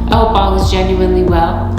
I hope all is genuinely well.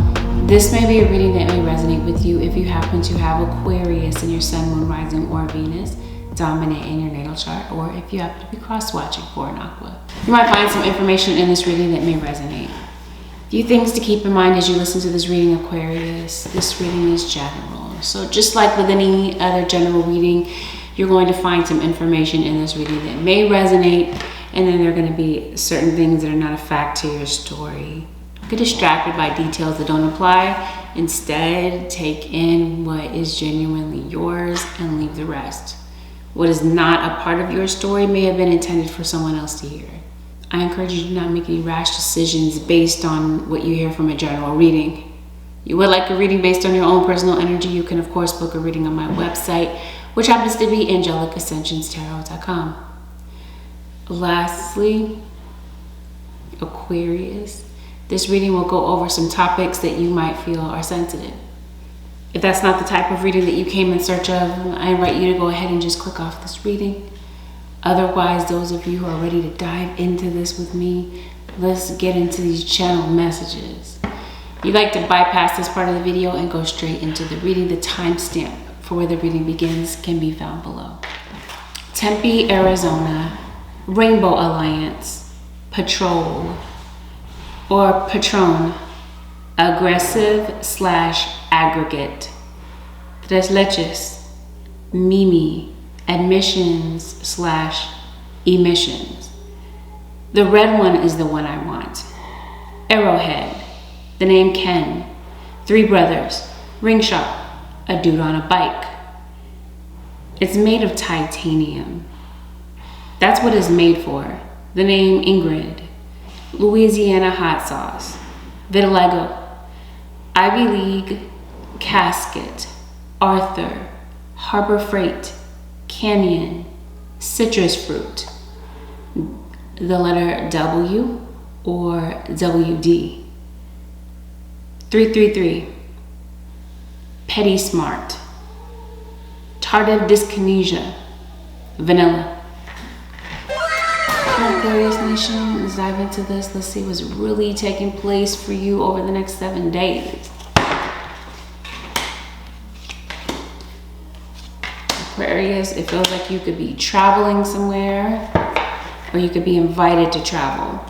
This may be a reading that may resonate with you if you happen to have Aquarius in your sun, moon, rising, or Venus dominant in your natal chart, or if you happen to be cross-watching for an aqua. You might find some information in this reading that may resonate. A few things to keep in mind as you listen to this reading, Aquarius. This reading is general. So just like with any other general reading, you're going to find some information in this reading that may resonate, and then there are going to be certain things that are not a fact to your story. Don't get distracted by details that don't apply. Instead, take in what is genuinely yours and leave the rest. What is not a part of your story may have been intended for someone else to hear. I encourage you to not make any rash decisions based on what you hear from a general reading. You would like a reading based on your own personal energy, you can of course book a reading on my website, which happens to be AngelicAscensions.com. Lastly, Aquarius, this reading will go over some topics that you might feel are sensitive. If that's not the type of reading that you came in search of, I invite you to go ahead and just click off this reading. Otherwise, those of you who are ready to dive into this with me, let's get into these channel messages. If you'd like to bypass this part of the video and go straight into the reading, the timestamp for where the reading begins can be found below. Tempe, Arizona, Rainbow Alliance, Patrol, or Patron, aggressive/aggregate, Tres Leches, Mimi, admissions/emissions. The red one is the one I want. Arrowhead, the name Ken, 3 brothers, ring shop, a dude on a bike. It's made of titanium. That's what it's made for. The name Ingrid, Louisiana hot sauce, vitiligo, Ivy League, casket, Arthur, Harbor Freight, canyon, citrus fruit, the letter W or WD. 333, petty smart, tardive dyskinesia, vanilla. Aquarius Nation, let's dive into this. Let's see what's really taking place for you over the next 7 days. Aquarius, it feels like you could be traveling somewhere, or you could be invited to travel.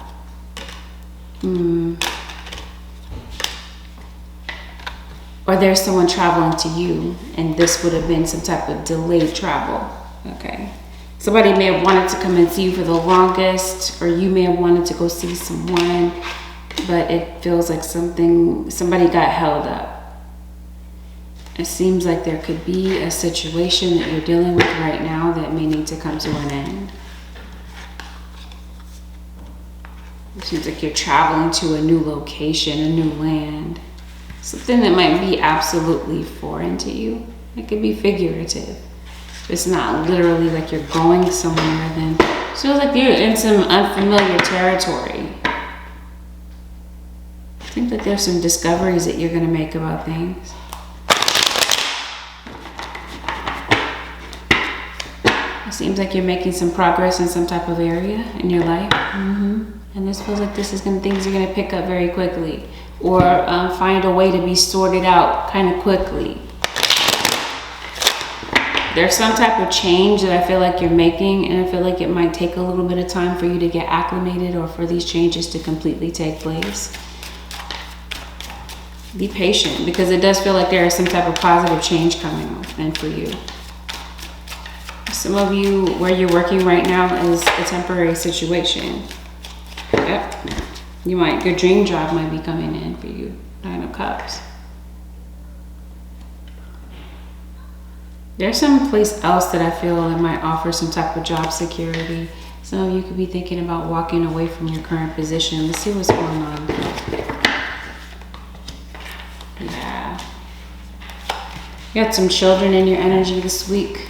Or there's someone traveling to you, and this would have been some type of delayed travel. Okay. Somebody may have wanted to come and see you for the longest, or you may have wanted to go see someone, but it feels like somebody got held up. It seems like there could be a situation that you're dealing with right now that may need to come to an end. It seems like you're traveling to a new location, a new land. Something that might be absolutely foreign to you. It could be figurative. It's not literally like you're going somewhere, then it feels like you're in some unfamiliar territory. I think that there's some discoveries that you're going to make about things. It seems like you're making some progress in some type of area in your life. And this feels like things are going to pick up very quickly, or find a way to be sorted out kind of quickly. There's some type of change that I feel like you're making, and I feel like it might take a little bit of time for you to get acclimated or for these changes to completely take place. Be patient, because it does feel like there is some type of positive change coming in for you. Some of you, where you're working right now is a temporary situation. Yep. Your dream job might be coming in for you. 9 of Cups. There's some place else that I feel that might offer some type of job security. Some of you could be thinking about walking away from your current position. Let's see what's going on. Yeah. You got some children in your energy this week.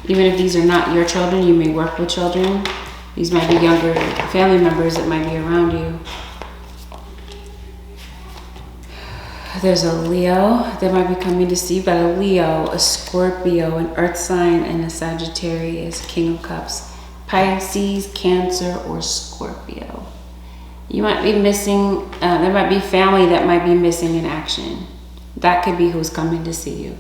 Even if these are not your children, you may work with children. These might be younger family members that might be around you. There's a Leo that might be coming to see. You've got a Leo, a Scorpio, an Earth sign, and a Sagittarius, King of Cups, Pisces, Cancer, or Scorpio. You might be missing, there might be family that might be missing in action. That could be who's coming to see you.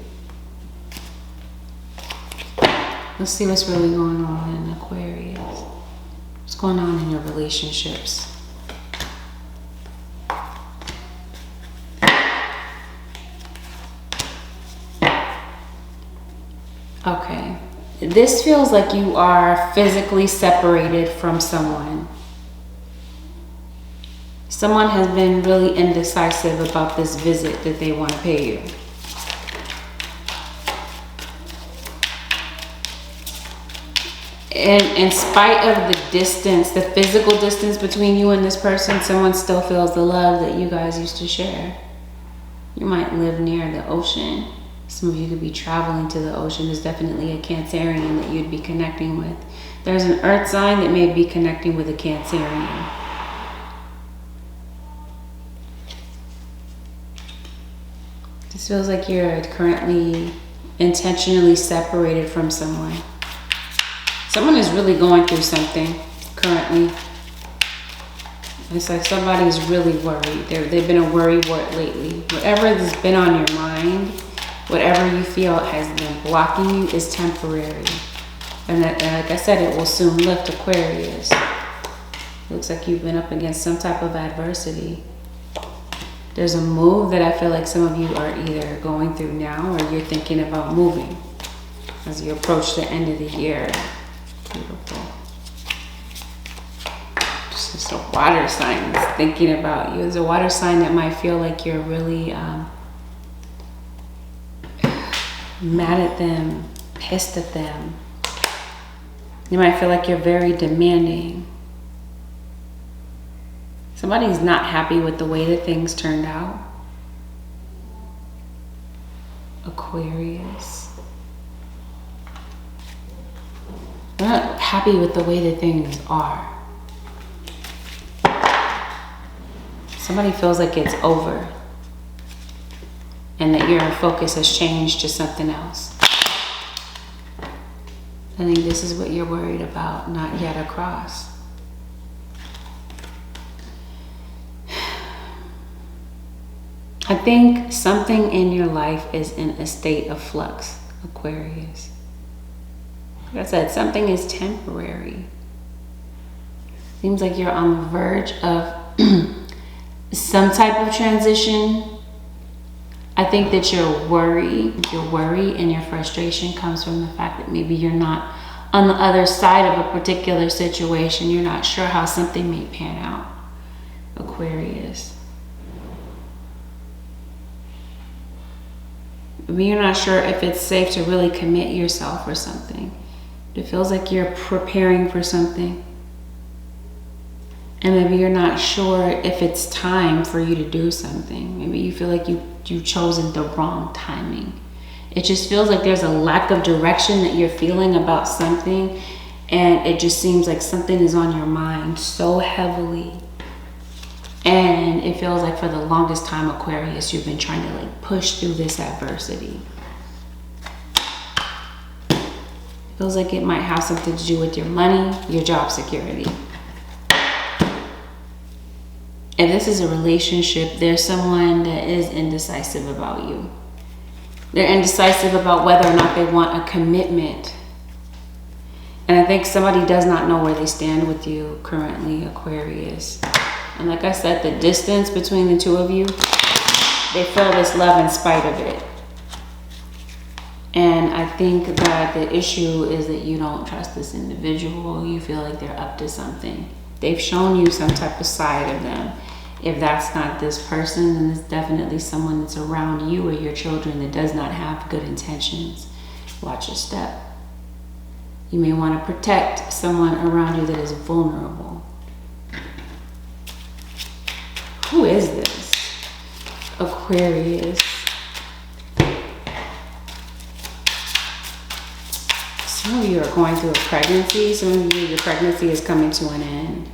Let's see what's really going on in Aquarius. What's going on in your relationships? Okay. This feels like you are physically separated from someone. Someone has been really indecisive about this visit that they want to pay you. And in spite of the distance, the physical distance between you and this person, someone still feels the love that you guys used to share. You might live near the ocean. Some of you could be traveling to the ocean. There's definitely a Cancerian that you'd be connecting with. There's an earth sign that may be connecting with a Cancerian. This feels like you're currently intentionally separated from someone. Someone is really going through something currently. It's like somebody's really worried. They've been a worry wart lately. Whatever has been on your mind, whatever you feel has been blocking you is temporary. And like I said, it will soon lift, Aquarius. Looks like you've been up against some type of adversity. There's a move that I feel like some of you are either going through now or you're thinking about moving as you approach the end of the year. Beautiful. Just a water sign that's thinking about you. It's a water sign that might feel like you're really mad at them, pissed at them. You might feel like you're very demanding. Somebody's not happy with the way that things turned out. Aquarius. They're not happy with the way that things are. Somebody feels like it's over and that your focus has changed to something else. I think this is what you're worried about, not yet across. I think something in your life is in a state of flux, Aquarius. Like I said, something is temporary. Seems like you're on the verge of some type of transition. I think that your worry and your frustration comes from the fact that maybe you're not on the other side of a particular situation. You're not sure how something may pan out, Aquarius. Maybe you're not sure if it's safe to really commit yourself or something. It feels like you're preparing for something. And maybe you're not sure if it's time for you to do something. Maybe you feel like you've chosen the wrong timing. It just feels like there's a lack of direction that you're feeling about something. And it just seems like something is on your mind so heavily. And it feels like for the longest time, Aquarius, you've been trying to like push through this adversity. It feels like it might have something to do with your money, your job security. If this is a relationship, there's someone that is indecisive about you. They're indecisive about whether or not they want a commitment. And I think somebody does not know where they stand with you currently, Aquarius. And like I said, the distance between the two of you, they feel this love in spite of it. And I think that the issue is that you don't trust this individual. You feel like they're up to something. They've shown you some type of side of them. If that's not this person, then it's definitely someone that's around you or your children that does not have good intentions. Watch your step. You may want to protect someone around you that is vulnerable. Who is this? Aquarius. Some of you are going through a pregnancy. Some of you, your pregnancy is coming to an end.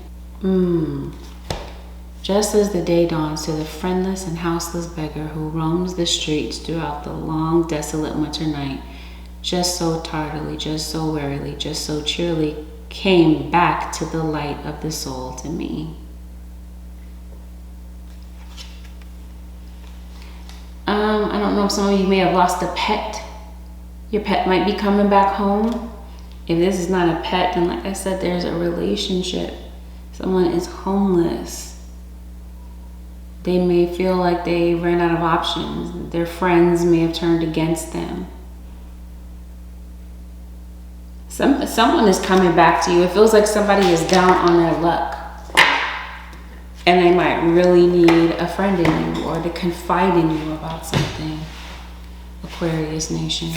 Just as the day dawns to the friendless and houseless beggar who roams the streets throughout the long, desolate winter night, just so tardily, just so wearily, just so cheerily, came back to the light of the soul to me. I don't know if some of you may have lost a pet. Your pet might be coming back home. If this is not a pet, then like I said, there's a relationship. Someone is homeless. They may feel like they ran out of options. Their friends may have turned against them. Someone is coming back to you. It feels like somebody is down on their luck. And they might really need a friend in you or to confide in you about something. Aquarius Nation.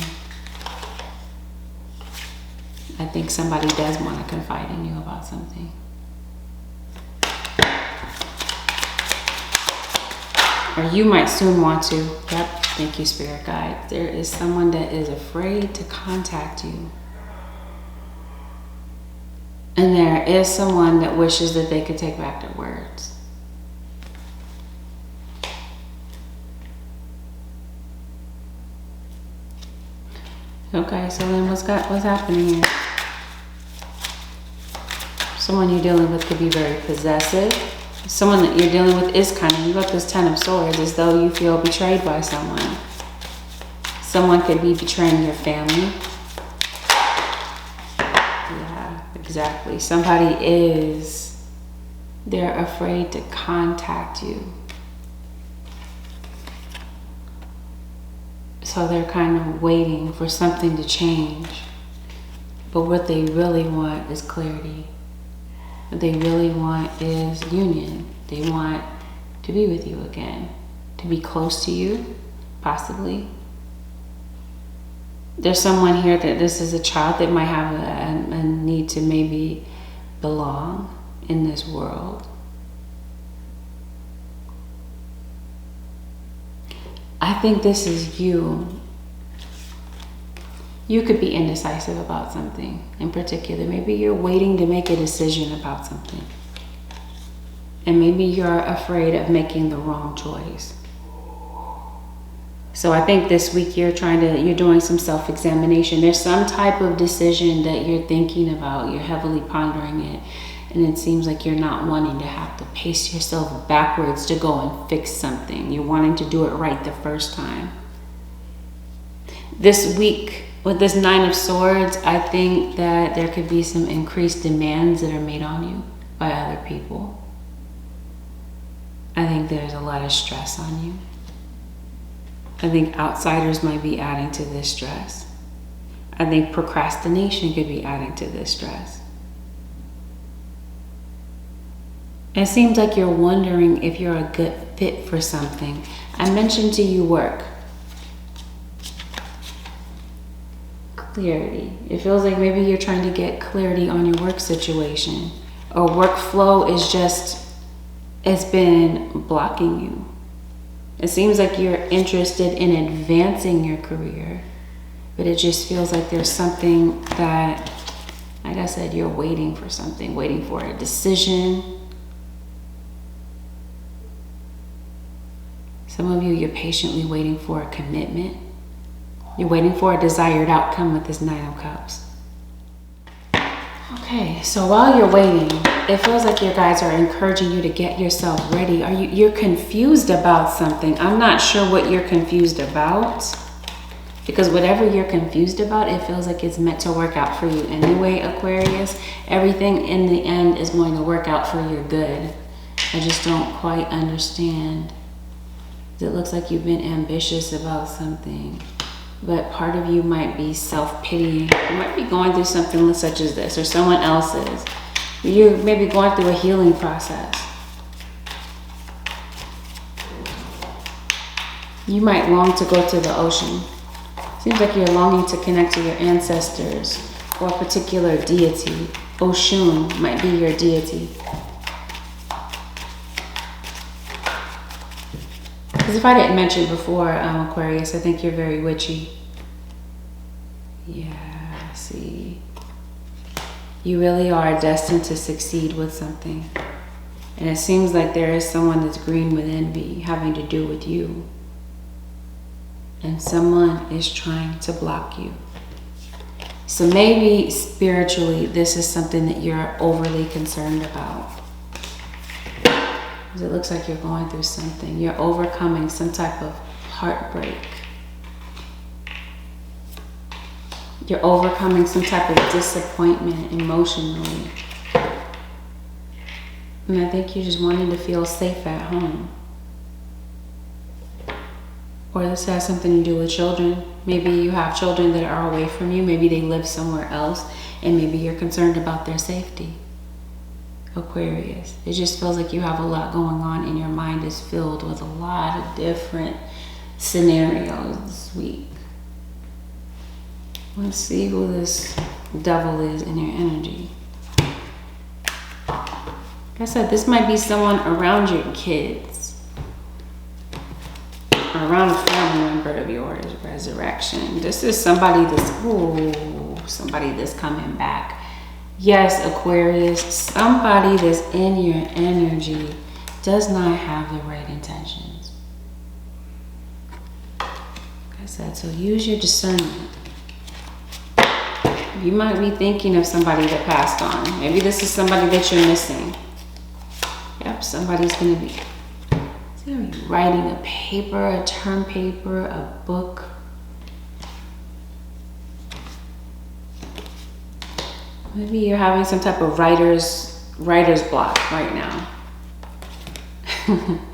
I think somebody does want to confide in you about something. Or you might soon want to. Yep, thank you, Spirit Guide. There is someone that is afraid to contact you. And there is someone that wishes that they could take back their words. Okay, so then what's happening here? Someone you're dealing with could be very possessive. Someone that you're dealing with is cunning. You got this Ten of Swords, as though you feel betrayed by someone. Someone could be betraying your family. Yeah, exactly. They're afraid to contact you. So they're kind of waiting for something to change. But what they really want is clarity. What they really want is union. They want to be with you again, to be close to you, possibly. There's someone here that this is a child that might have a need to maybe belong in this world. I think this is you. You could be indecisive about something in particular. Maybe you're waiting to make a decision about something. And maybe you're afraid of making the wrong choice. So I think this week you're doing some self-examination. There's some type of decision that you're thinking about. You're heavily pondering it. And it seems like you're not wanting to have to pace yourself backwards to go and fix something. You're wanting to do it right the first time. This week, with this Nine of Swords, I think that there could be some increased demands that are made on you by other people. I think there's a lot of stress on you. I think outsiders might be adding to this stress. I think procrastination could be adding to this stress. It seems like you're wondering if you're a good fit for something. I mentioned to you work. Clarity. It feels like maybe you're trying to get clarity on your work situation. Or workflow it's been blocking you. It seems like you're interested in advancing your career, but it just feels like there's something that, like I said, you're waiting for something, waiting for a decision. Some of you, you're patiently waiting for a commitment. You're waiting for a desired outcome with this Nine of Cups. Okay, so while you're waiting, it feels like your guides are encouraging you to get yourself ready. You're confused about something. I'm not sure what you're confused about, because whatever you're confused about, it feels like it's meant to work out for you anyway, Aquarius. Everything in the end is going to work out for your good. I just don't quite understand. It looks like you've been ambitious about something, but part of you might be self-pitying. You might be going through something such as this, or someone else's. You're maybe going through a healing process. You might long to go to the ocean. Seems like you're longing to connect to your ancestors or a particular deity. Oshun might be your deity. Because if I didn't mention before, Aquarius, I think you're very witchy. Yeah, see. You really are destined to succeed with something. And it seems like there is someone that's green with envy having to do with you. And someone is trying to block you. So maybe spiritually, this is something that you're overly concerned about. Because it looks like you're going through something. You're overcoming some type of heartbreak. You're overcoming some type of disappointment emotionally. And I think you just wanted to feel safe at home. Or this has something to do with children. Maybe you have children that are away from you. Maybe they live somewhere else. And maybe you're concerned about their safety. Aquarius. It just feels like you have a lot going on and your mind is filled with a lot of different scenarios this week. Let's see who this devil is in your energy. Like I said, this might be someone around your kids. Or around a family member of yours. Resurrection. This is somebody that's coming back. Yes, Aquarius, somebody that's in your energy does not have the right intentions. Like I said, so use your discernment. You might be thinking of somebody that passed on. Maybe this is somebody that you're missing. Yep, somebody's going to be. See, are you writing a paper, a term paper, a book? Maybe you're having some type of writer's block right now.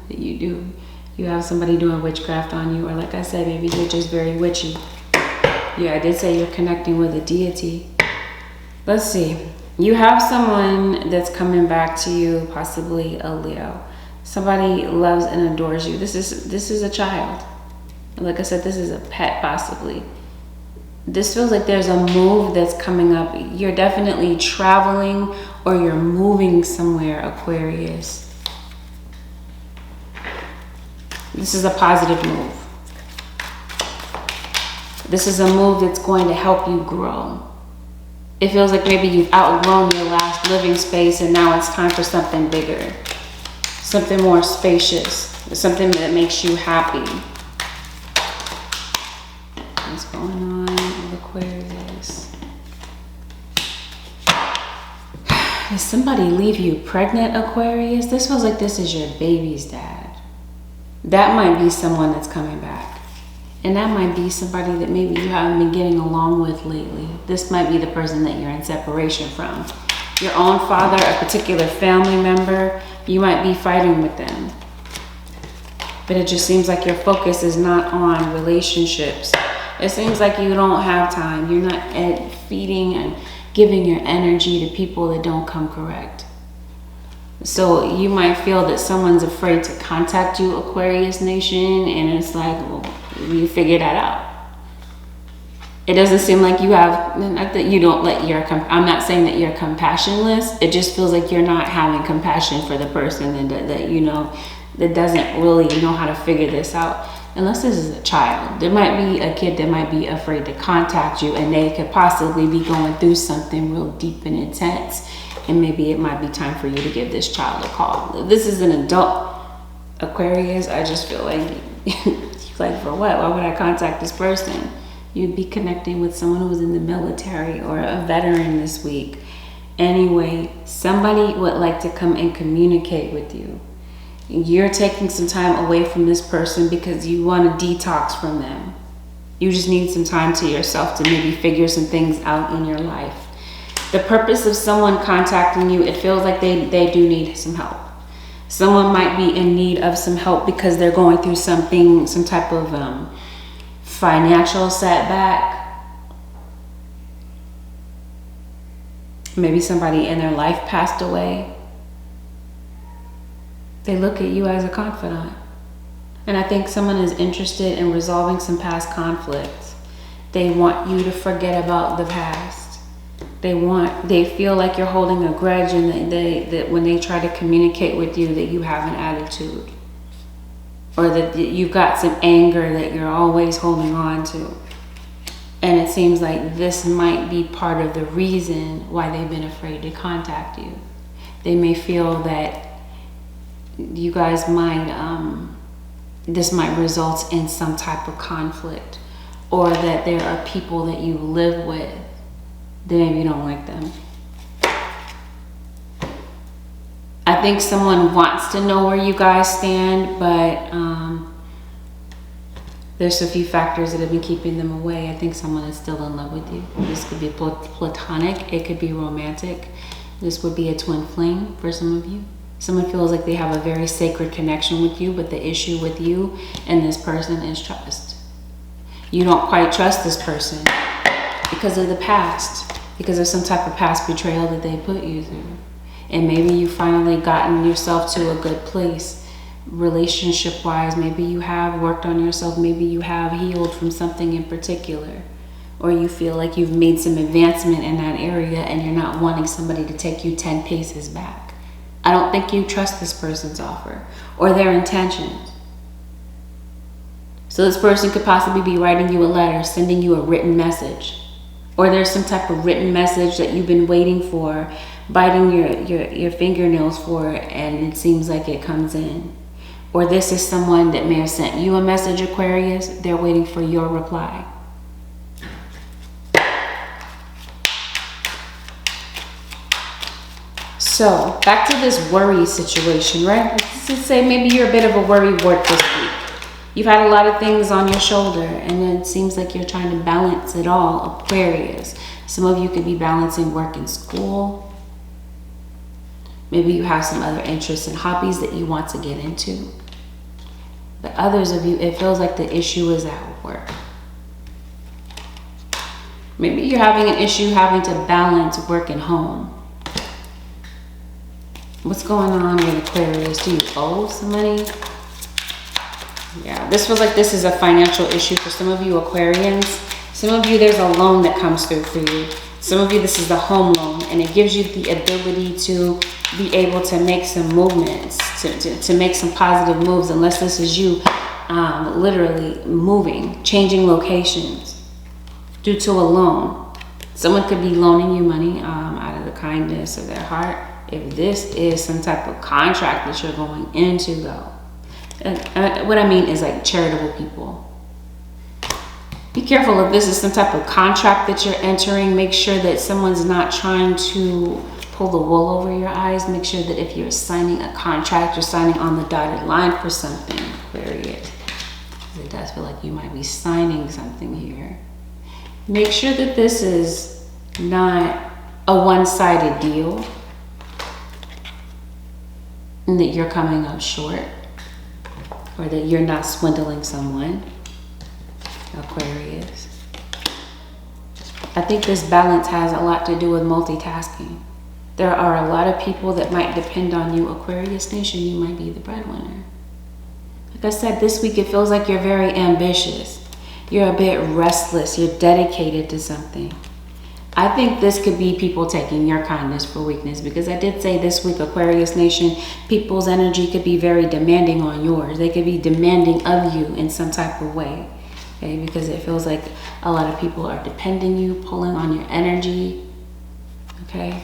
You do. You have somebody doing witchcraft on you, or like I said, maybe you're just very witchy. Yeah, I did say you're connecting with a deity. Let's see. You have someone that's coming back to you, possibly a Leo. Somebody loves and adores you. This is a child. Like I said, this is a pet, possibly. This feels like there's a move that's coming up. You're definitely traveling or you're moving somewhere, Aquarius. This is a positive move. This is a move that's going to help you grow. It feels like maybe you've outgrown your last living space and now it's time for something bigger. Something more spacious. Something that makes you happy. What's going on with Aquarius? Does somebody leave you pregnant, Aquarius? This feels like this is your baby's dad. That might be someone that's coming back. And that might be somebody that maybe you haven't been getting along with lately. This might be the person that you're in separation from. Your own father, a particular family member, you might be fighting with them. But it just seems like your focus is not on relationships. It seems like you don't have time. You're not feeding and giving your energy to people that don't come correct. So you might feel that someone's afraid to contact you, Aquarius Nation, and it's like, well, you figure that out. It doesn't seem like you have, not that you don't let your, I'm not saying that you're compassionless. It just feels like you're not having compassion for the person that you know, that doesn't really know how to figure this out. Unless this is a child. There might be a kid that might be afraid to contact you and they could possibly be going through something real deep and intense. And maybe it might be time for you to give this child a call. If this is an adult, Aquarius, I just feel like, like for what? Why would I contact this person? You'd be connecting with someone who was in the military or a veteran this week. Anyway, somebody would like to come and communicate with you. You're taking some time away from this person because you want to detox from them. You just need some time to yourself to maybe figure some things out in your life. The purpose of someone contacting you, it feels like they do need some help. Someone might be in need of some help because they're going through something, some type of financial setback. Maybe somebody in their life passed away. They look at you as a confidant. And I think someone is interested in resolving some past conflicts. They want you to forget about the past. They feel like you're holding a grudge and that when they try to communicate with you that you have an attitude. Or that you've got some anger that you're always holding on to. And it seems like this might be part of the reason why they've been afraid to contact you. They may feel that you guys might, this might result in some type of conflict, or that there are people that you live with that maybe you don't like them. I think someone wants to know where you guys stand, but There's a few factors that have been keeping them away. I think someone is still in love with you. This could be platonic. It could be romantic. This would be a twin flame for some of you. Someone feels like they have a very sacred connection with you, but the issue with you and this person is trust. You don't quite trust this person because of the past, because of some type of past betrayal that they put you through. And maybe you finally gotten yourself to a good place relationship wise. Maybe you have worked on yourself. Maybe you have healed from something in particular, or you feel like you've made some advancement in that area and you're not wanting somebody to take you 10 paces back. I don't think you trust this person's offer or their intentions. So this person could possibly be writing you a letter, sending you a written message, or there's some type of written message that you've been waiting for, biting your fingernails for, and it seems like it comes in. Or this is someone that may have sent you a message, Aquarius. They're waiting for your reply. So back to this worry situation, right? Let's just say maybe you're a bit of a worry wart this week. You've had a lot of things on your shoulder and it seems like you're trying to balance it all, Aquarius. Some of you could be balancing work and school. Maybe you have some other interests and hobbies that you want to get into. But others of you, it feels like the issue is at work. Maybe you're having an issue having to balance work and home. What's going on with Aquarius? Do you owe some money? Yeah, this feels like this is a financial issue for some of you Aquarians. Some of you, there's a loan that comes through for you. Some of you, this is the home loan, and it gives you the ability to be able to make some movements, to make some positive moves, unless this is you literally moving, changing locations due to a loan. Someone could be loaning you money out of the kindness of their heart. If this is some type of contract that you're going into, though, what I mean is like charitable people. Be careful if this is some type of contract that you're entering. Make sure that someone's not trying to pull the wool over your eyes. Make sure that if you're signing a contract, you're signing on the dotted line for something, Aquarius. It does feel like you might be signing something here. Make sure that this is not a one-sided deal and that you're coming up short, or that you're not swindling someone, Aquarius. I think this balance has a lot to do with multitasking. There are a lot of people that might depend on you, Aquarius Nation. You might be the breadwinner. Like I said, this week it feels like you're very ambitious. You're a bit restless. You're dedicated to something. I think this could be people taking your kindness for weakness, because I did say this week, Aquarius Nation, people's energy could be very demanding on yours. They could be demanding of you in some type of way, okay? Because it feels like a lot of people are depending you, pulling on your energy, okay?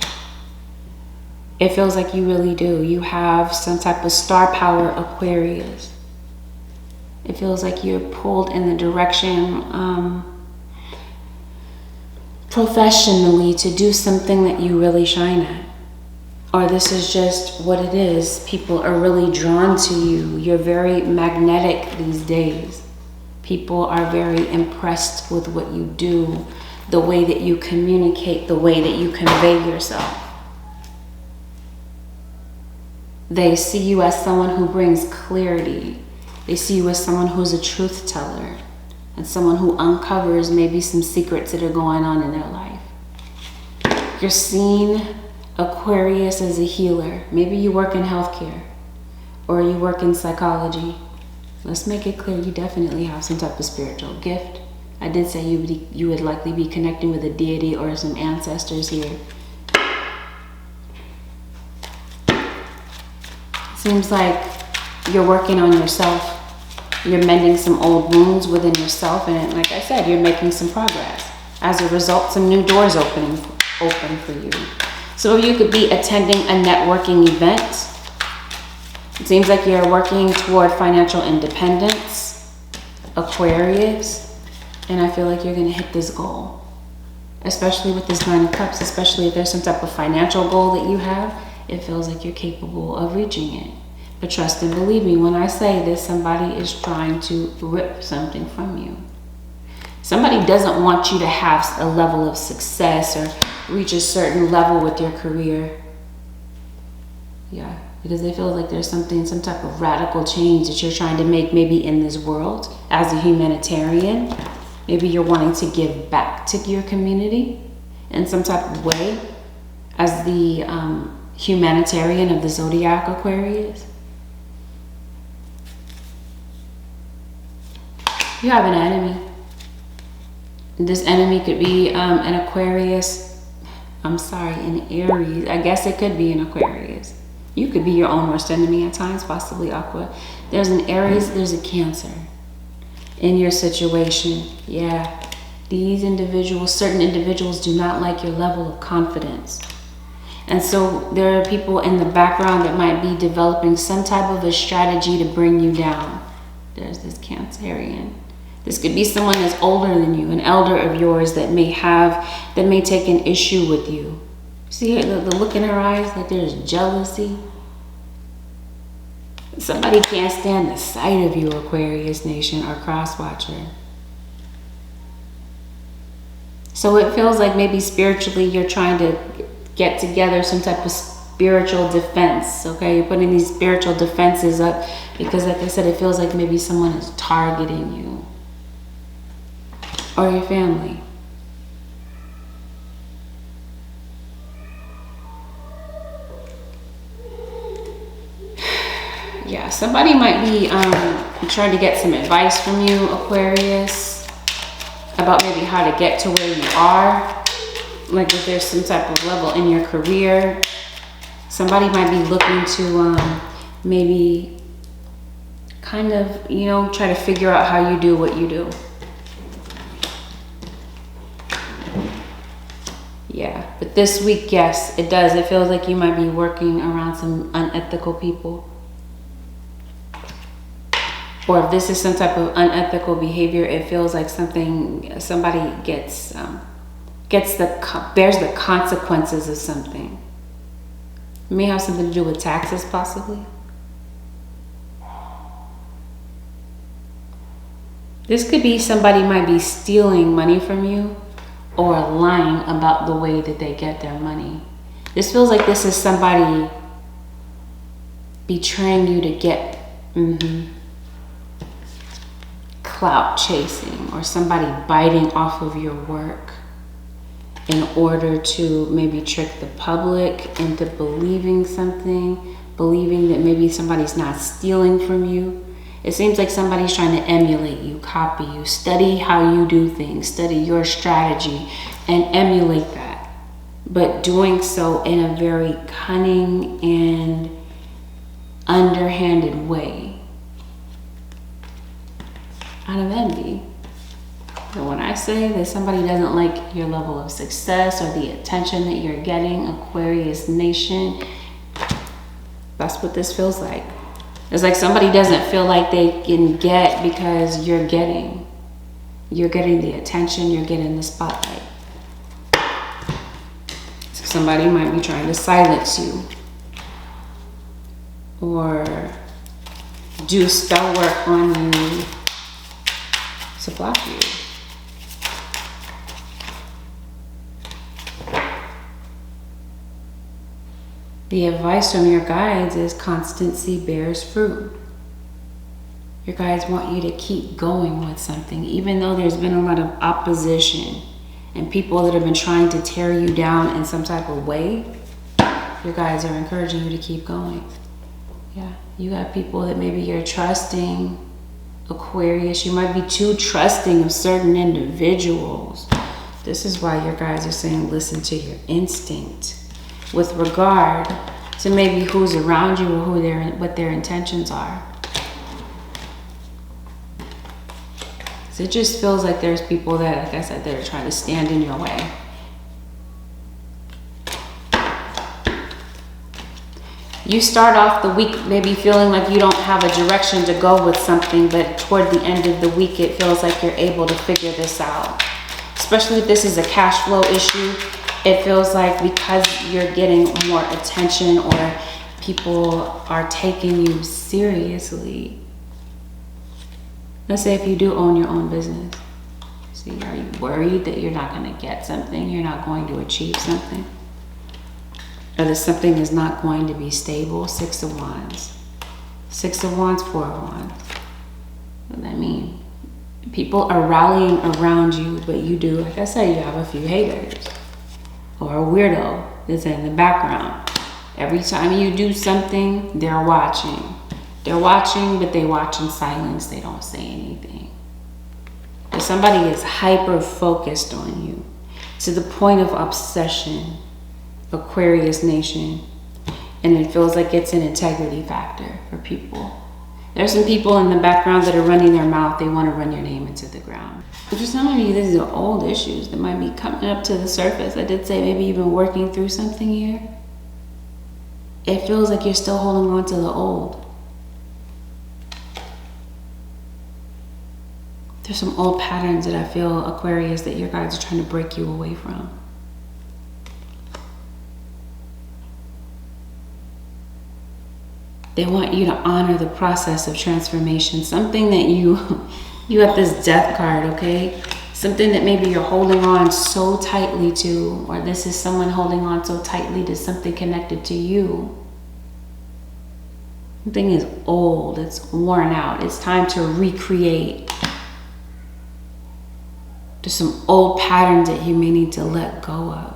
It feels like you really do. You have some type of star power, Aquarius. It feels like you're pulled in the direction professionally to do something that you really shine at. Or this is just what it is. People are really drawn to you. You're very magnetic these days. People are very impressed with what you do, the way that you communicate, the way that you convey yourself. They see you as someone who brings clarity. They see you as someone who's a truth teller, and someone who uncovers maybe some secrets that are going on in their life. You're seen, Aquarius, as a healer. Maybe you work in healthcare, or you work in psychology. Let's make it clear, you definitely have some type of spiritual gift. I did say you would likely be connecting with a deity or some ancestors here. Seems like you're working on yourself. You're mending some old wounds within yourself, and like I said, you're making some progress. As a result, some new doors open for you. So you could be attending a networking event. It seems like you're working toward financial independence, Aquarius, and I feel like you're going to hit this goal, especially with this Nine of Cups. Especially if there's some type of financial goal that you have, it feels like you're capable of reaching it. But trust and believe me when I say this, somebody is trying to rip something from you. Somebody doesn't want you to have a level of success or reach a certain level with your career. Yeah, because they feel like there's some type of radical change that you're trying to make maybe in this world as a humanitarian. Maybe you're wanting to give back to your community in some type of way as the humanitarian of the zodiac, Aquarius. You have an enemy. This enemy could be an Aquarius. I'm sorry, an Aries. I guess it could be an Aquarius. You could be your own worst enemy at times, possibly Aqua. There's an Aries, there's a Cancer in your situation. Yeah, these individuals, certain individuals do not like your level of confidence. And so there are people in the background that might be developing some type of a strategy to bring you down. There's this Cancerian. This could be someone that's older than you, an elder of yours that may take an issue with you. See the look in her eyes, like there's jealousy. Somebody can't stand the sight of you, Aquarius Nation or Crosswatcher. So it feels like maybe spiritually you're trying to get together some type of spiritual defense, okay? You're putting these spiritual defenses up because, like I said, it feels like maybe someone is targeting you or your family. Yeah, somebody might be trying to get some advice from you, Aquarius, about maybe how to get to where you are. Like if there's some type of level in your career, somebody might be looking to maybe kind of, you know, try to figure out how you do what you do. Yeah, but this week, yes, it does. It feels like you might be working around some unethical people. Or if this is some type of unethical behavior, it feels like somebody bears the consequences of something. It may have something to do with taxes, possibly. This could be somebody might be stealing money from you or lying about the way that they get their money. This feels like this is somebody betraying you to get clout chasing, or somebody biting off of your work in order to maybe trick the public into believing something, believing that maybe somebody's not stealing from you. It seems like somebody's trying to emulate you, copy you, study how you do things, study your strategy and emulate that, but doing so in a very cunning and underhanded way. Out of envy. But when I say that somebody doesn't like your level of success or the attention that you're getting, Aquarius Nation, that's what this feels like. It's like somebody doesn't feel like they can get because you're getting the attention, you're getting the spotlight. So somebody might be trying to silence you or do spell work on you to block you. The advice from your guides is constancy bears fruit. Your guides want you to keep going with something, even though there's been a lot of opposition and people that have been trying to tear you down in some type of way. Your guides are encouraging you to keep going. Yeah, you got people that maybe you're trusting, Aquarius. You might be too trusting of certain individuals. This is why your guides are saying listen to your instinct with regard to maybe who's around you or what their intentions are. So it just feels like there's people that, like I said, that are trying to stand in your way. You start off the week maybe feeling like you don't have a direction to go with something, but toward the end of the week, it feels like you're able to figure this out. Especially if this is a cash flow issue, it feels like because you're getting more attention or people are taking you seriously. Let's say if you do own your own business. So are you worried that you're not going to get something? You're not going to achieve something? Or that something is not going to be stable? 6 of Wands. 6 of Wands, 4 of Wands. What does that mean? People are rallying around you, but you do, like I said, you have a few haters. Or a weirdo that's in the background. Every time you do something, they're watching. They're watching, but they watch in silence. They don't say anything. But somebody is hyper focused on you to the point of obsession, Aquarius Nation. And it feels like it's an integrity factor for people. There's some people in the background that are running their mouth. They want to run your name into the ground. But for some of you, these are old issues that might be coming up to the surface. I did say maybe you've been working through something here. It feels like you're still holding on to the old. There's some old patterns that I feel, Aquarius, that your guides are trying to break you away from. They want you to honor the process of transformation. Something that you have this death card, okay? Something that maybe you're holding on so tightly to, or this is someone holding on so tightly to something connected to you. Something is old, it's worn out. It's time to recreate. There's some old patterns that you may need to let go of.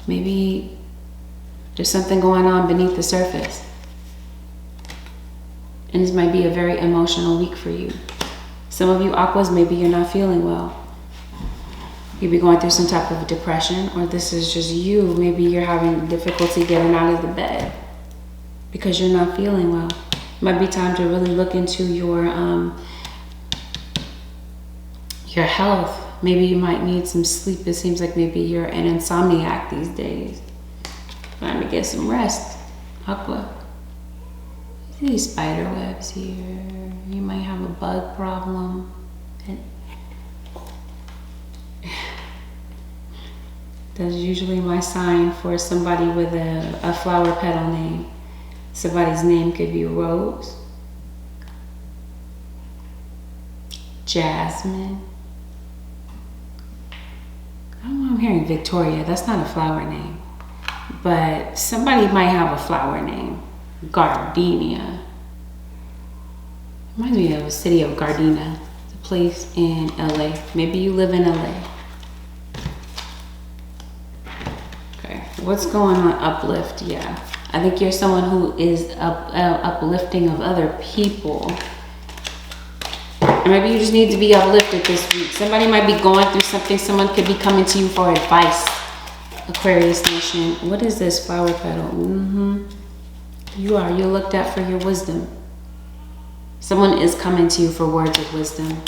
Maybe there's something going on beneath the surface. And this might be a very emotional week for you. Some of you Aquas, maybe you're not feeling well. You'd be going through some type of depression, or this is just you. Maybe you're having difficulty getting out of the bed because you're not feeling well. It might be time to really look into your health. Maybe you might need some sleep. It seems like maybe you're an insomniac these days. Time to get some rest, Aqua. See these spider webs here. You might have a bug problem. That's usually my sign for somebody with a flower petal name. Somebody's name could be Rose, Jasmine. I don't know, I'm hearing Victoria. That's not a flower name. But somebody might have a flower name. Gardenia. Reminds me of the city of Gardena. It's a place in LA. Maybe you live in LA. Okay. What's going on? Uplift. Yeah. I think you're someone who is uplifting of other people. Or maybe you just need to be uplifted this week. Somebody might be going through something. Someone could be coming to you for advice. Aquarius Nation. What is this flower petal? You're looked at for your wisdom. Someone is coming to you for words of wisdom.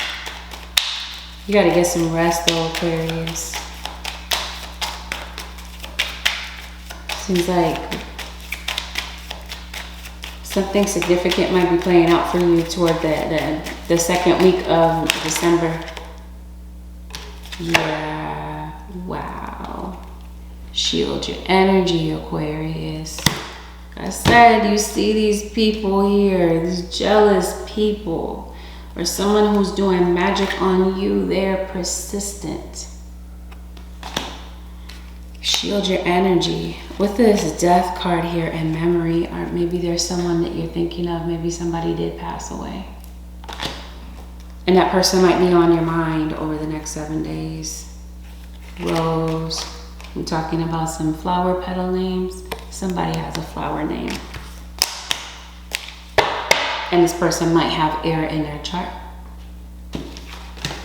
You got to get some rest though, Aquarius. Seems like something significant might be playing out for you toward the second week of December. Yeah, wow. Shield your energy, Aquarius. I said, you see these people here, these jealous people, or someone who's doing magic on you. They're persistent. Shield your energy. With this death card here and memory, or maybe there's someone that you're thinking of. Maybe somebody did pass away. And that person might be on your mind over the next 7 days. Rose. I'm talking about some flower petal names. Somebody has a flower name. And this person might have air in their chart.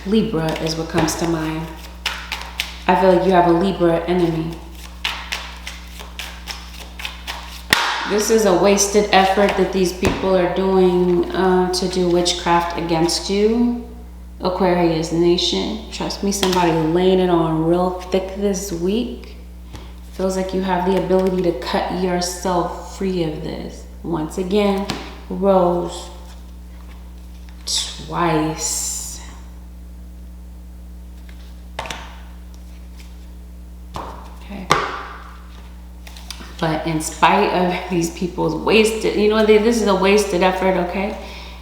Libra is what comes to mind. I feel like you have a Libra enemy. This is a wasted effort that these people are doing to do witchcraft against you. Aquarius Nation. Trust me, somebody laying it on real thick this week. Feels like you have the ability to cut yourself free of this. Once again, Rose. Twice. Okay. in spite of these people's wasted, this is a wasted effort, okay?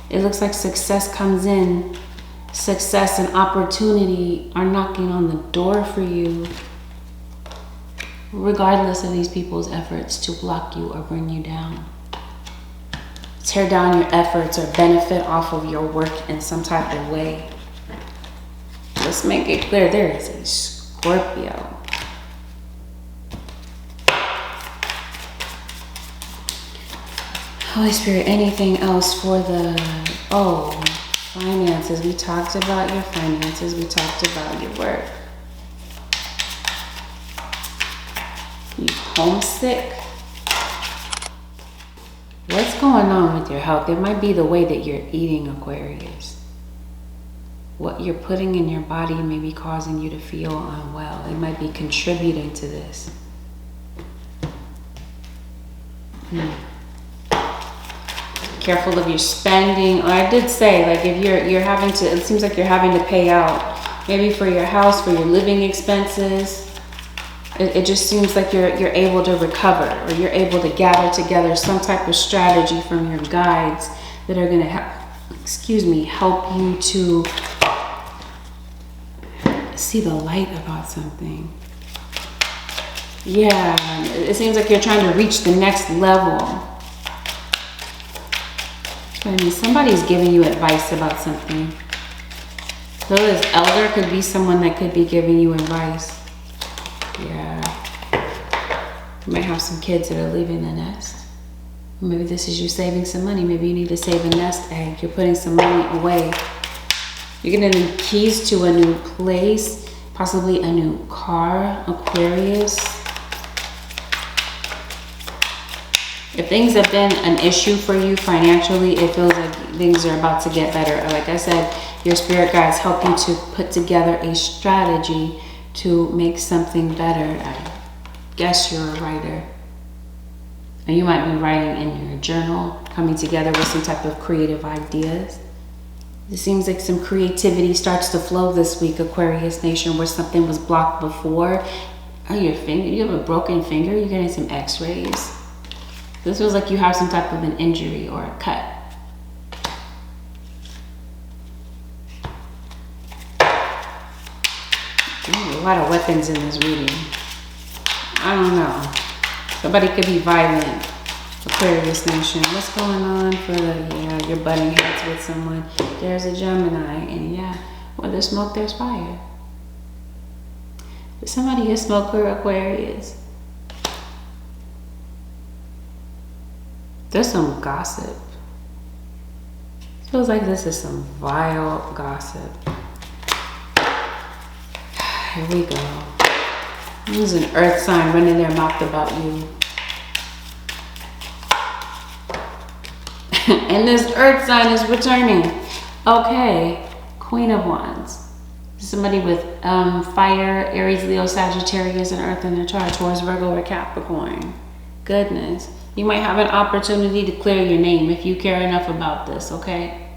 It looks like success comes in. Success and opportunity are knocking on the door for you, regardless of these people's efforts to block you or bring you down. Tear down your efforts or benefit off of your work in some type of way. Let's make it clear, there is a Scorpio. Holy Spirit, anything else for the, finances. We talked about your finances. We talked about your work. You homesick? What's going on with your health? It might be the way that you're eating, Aquarius. What you're putting in your body may be causing you to feel unwell. It might be contributing to this. Careful of your spending. Or I did say, like, if you're having to, it seems like you're having to pay out, maybe for your house, for your living expenses. It just seems like you're able to recover, or you're able to gather together some type of strategy from your guides that are going to help you to see the light about something. Yeah, it seems like you're trying to reach the next level. I mean, somebody's giving you advice about something. So this elder could be someone that could be giving you advice. Yeah. You might have some kids that are leaving the nest. Maybe this is you saving some money. Maybe you need to save a nest egg. You're putting some money away. You're getting the keys to a new place, possibly a new car, Aquarius. If things have been an issue for you financially, it feels like things are about to get better. Like I said, your spirit guides help you to put together a strategy to make something better. I guess you're a writer. And you might be writing in your journal, coming together with some type of creative ideas. It seems like some creativity starts to flow this week, Aquarius Nation, where something was blocked before. You have a broken finger, you're getting some x-rays. This feels like you have some type of an injury or a cut. Ooh, a lot of weapons in this reading. I don't know. Somebody could be violent. Aquarius Nation. What's going on for the, you're butting heads with someone. There's a Gemini, and where there's smoke, there's fire. Is somebody a smoker, Aquarius? There's some gossip. Feels like this is some vile gossip. Here we go. There's an earth sign running their mouth about you. And this earth sign is returning. Okay, Queen of Wands. Somebody with fire, Aries, Leo, Sagittarius, and earth in their chart, towards Virgo or Capricorn. Goodness. You might have an opportunity to clear your name if you care enough about this, okay?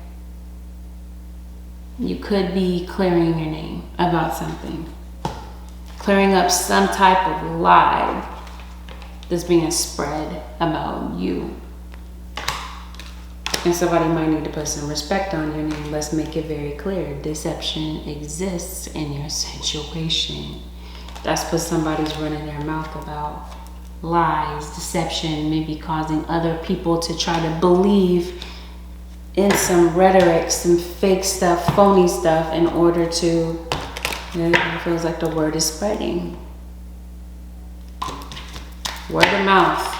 You could be clearing your name about something. Clearing up some type of lie that's being spread about you. And somebody might need to put some respect on your name. Let's make it very clear. Deception exists in your situation. That's what somebody's running their mouth about. Lies, deception, maybe causing other people to try to believe in some rhetoric, some fake stuff, phony stuff, in order to, it feels like the word is spreading. Word of mouth.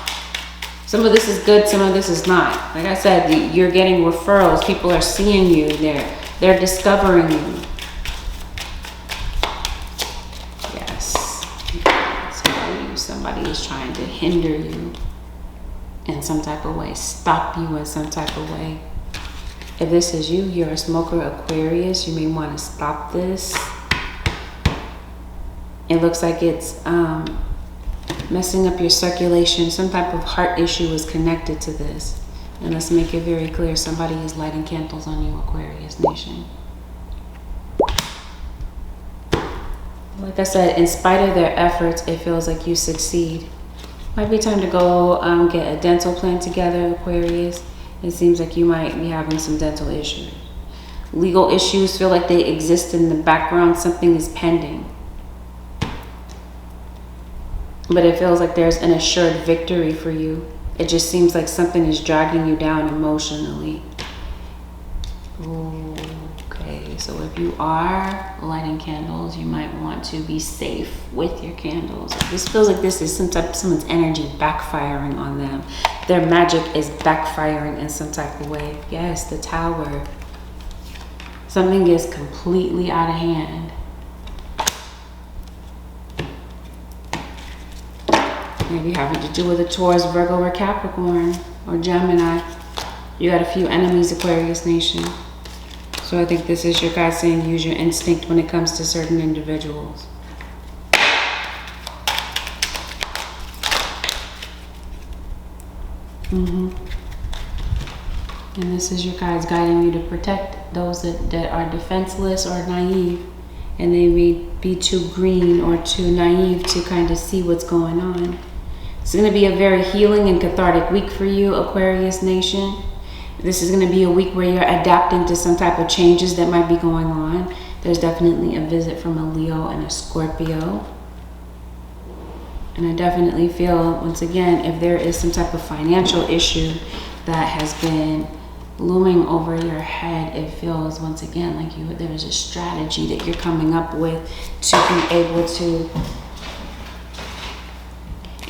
Some of this is good, some of this is not. Like I said, you're getting referrals. People are seeing you. They're discovering you. Somebody is trying to hinder you in some type of way, stop you in some type of way. If this is you, you're a smoker, Aquarius, you may want to stop this. It looks like it's messing up your circulation. Some type of heart issue is connected to this. And let's make it very clear, somebody is lighting candles on you, Aquarius Nation. Like I said, in spite of their efforts, it feels like you succeed. Might be time to go get a dental plan together, Aquarius. It seems like you might be having some dental issues. Legal issues feel like they exist in the background. Something is pending. But it feels like there's an assured victory for you. It just seems like something is dragging you down emotionally. Okay, so if you are lighting candles, you might want to be safe with your candles. This feels like this is someone's energy backfiring on them. Their magic is backfiring in some type of way. Yes, the Tower. Something is completely out of hand. Maybe having to do with a Taurus, Virgo, or Capricorn, or Gemini. You got a few enemies, Aquarius Nation. So I think this is your guys saying use your instinct when it comes to certain individuals. And this is your guys guiding you to protect those that are defenseless or naive. And they may be too green or too naive to kind of see what's going on. It's going to be a very healing and cathartic week for you, Aquarius Nation. This is going to be a week where you're adapting to some type of changes that might be going on. There's definitely a visit from a Leo and a Scorpio. And I definitely feel, once again, if there is some type of financial issue that has been looming over your head, it feels, once again, like there's a strategy that you're coming up with to be able to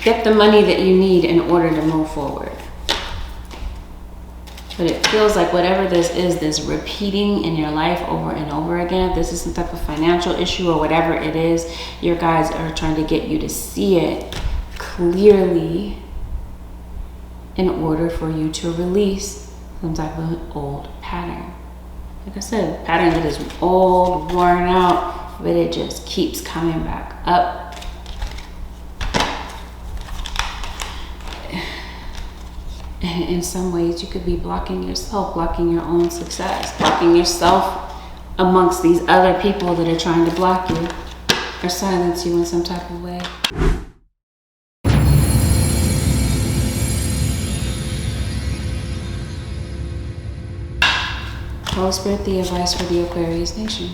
get the money that you need in order to move forward. But it feels like whatever this is, this repeating in your life over and over again, if this is some type of financial issue or whatever it is, your guys are trying to get you to see it clearly in order for you to release some type of old pattern. Like I said, pattern that is old, worn out, but it just keeps coming back up. And in some ways, you could be blocking yourself, blocking your own success, blocking yourself amongst these other people that are trying to block you or silence you in some type of way. Holy Spirit, the advice for the Aquarius Nation.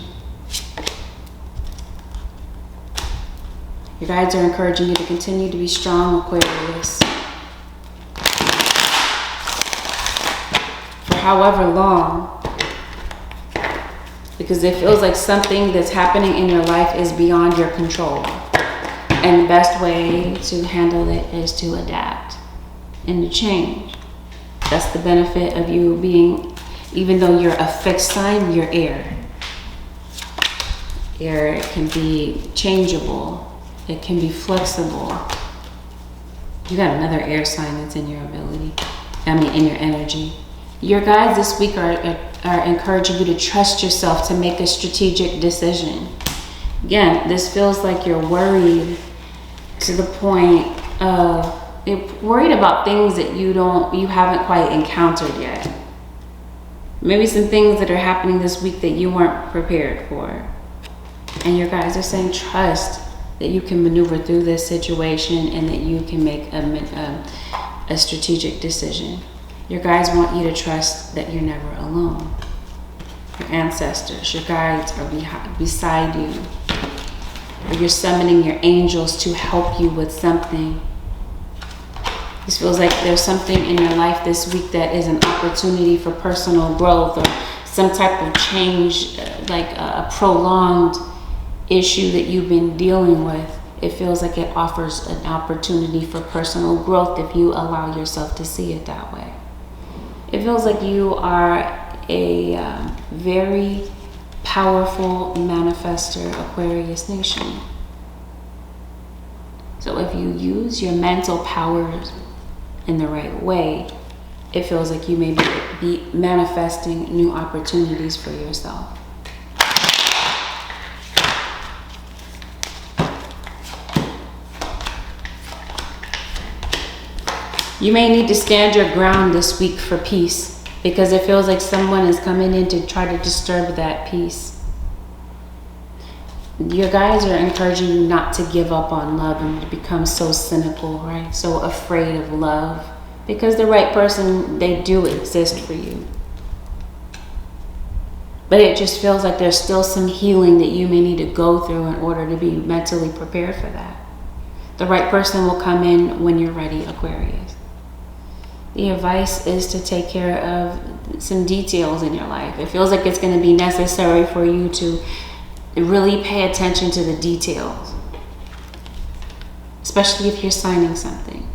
Your guides are encouraging you to continue to be strong, Aquarius. However long, because it feels like something that's happening in your life is beyond your control, and the best way to handle it is to adapt and to change. That's the benefit of you being, even though you're a fixed sign, you're air. Air can be changeable, it can be flexible. You got another air sign that's in your ability, in your energy. Your guides this week are encouraging you to trust yourself to make a strategic decision. Again, this feels like you're worried to the point of you're worried about things that you haven't quite encountered yet. Maybe some things that are happening this week that you weren't prepared for. And your guides are saying trust that you can maneuver through this situation and that you can make a strategic decision. Your guides want you to trust that you're never alone. Your ancestors, your guides are beside you. Or you're summoning your angels to help you with something. This feels like there's something in your life this week that is an opportunity for personal growth or some type of change, like a prolonged issue that you've been dealing with. It feels like it offers an opportunity for personal growth if you allow yourself to see it that way. It feels like you are a very powerful manifester, Aquarius Nation. So if you use your mental powers in the right way, it feels like you may be manifesting new opportunities for yourself. You may need to stand your ground this week for peace because it feels like someone is coming in to try to disturb that peace. Your guides are encouraging you not to give up on love and to become so cynical, right? So afraid of love. Because the right person, they do exist for you. But it just feels like there's still some healing that you may need to go through in order to be mentally prepared for that. The right person will come in when you're ready, Aquarius. The advice is to take care of some details in your life. It feels like it's going to be necessary for you to really pay attention to the details, especially if you're signing something.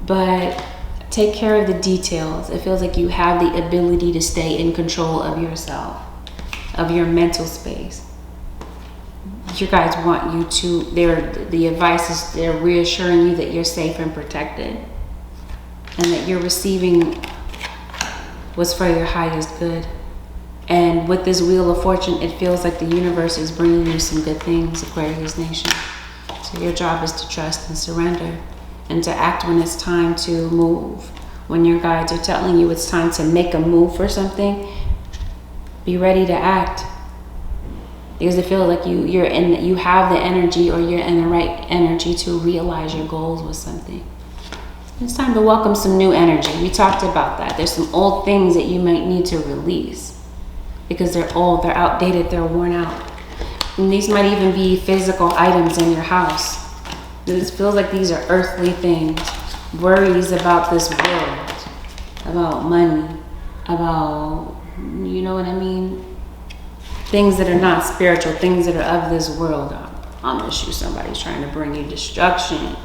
But take care of the details. It feels like you have the ability to stay in control of yourself, of your mental space. You guys want you to, the advice is they're reassuring you that you're safe and protected and that you're receiving what's for your highest good. And with this Wheel of Fortune, it feels like the universe is bringing you some good things, Aquarius Nation. So your job is to trust and surrender and to act when it's time to move. When your guides are telling you it's time to make a move for something, be ready to act. Because it feels like you have the energy, or you're in the right energy to realize your goals with something. It's time to welcome some new energy. We talked about that. There's some old things that you might need to release because they're old, they're outdated, they're worn out. And these might even be physical items in your house. It feels like these are earthly things. Worries about this world, about money, about, you know what I mean? Things that are not spiritual, things that are of this world. I promise you somebody's trying to bring you destruction.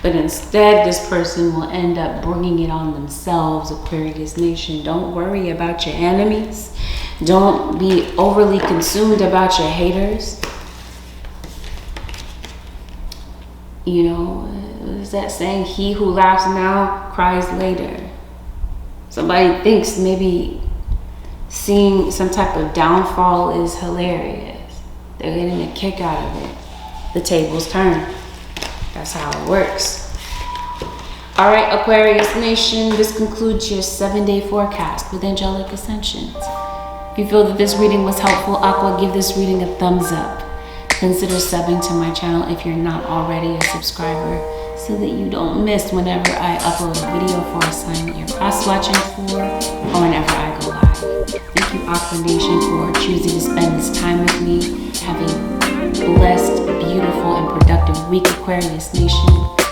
But instead, this person will end up bringing it on themselves, Aquarius Nation. Don't worry about your enemies. Don't be overly consumed about your haters. You know, what is that saying? He who laughs now cries later. Somebody thinks maybe seeing some type of downfall is hilarious. They're getting a kick out of it. The tables turn. That's how it works. All right, Aquarius Nation, this concludes your 7-day forecast with Angelic Ascensions. If you feel that this reading was helpful, Aqua, give this reading a thumbs up. Consider subbing to my channel if you're not already a subscriber, so that you don't miss whenever I upload a video for a sign that you're cross-watching for, or whenever I go live. Thank you, Aqua Nation, for choosing to spend this time with me. Have a blessed, beautiful, and productive week, Aquarius Nation.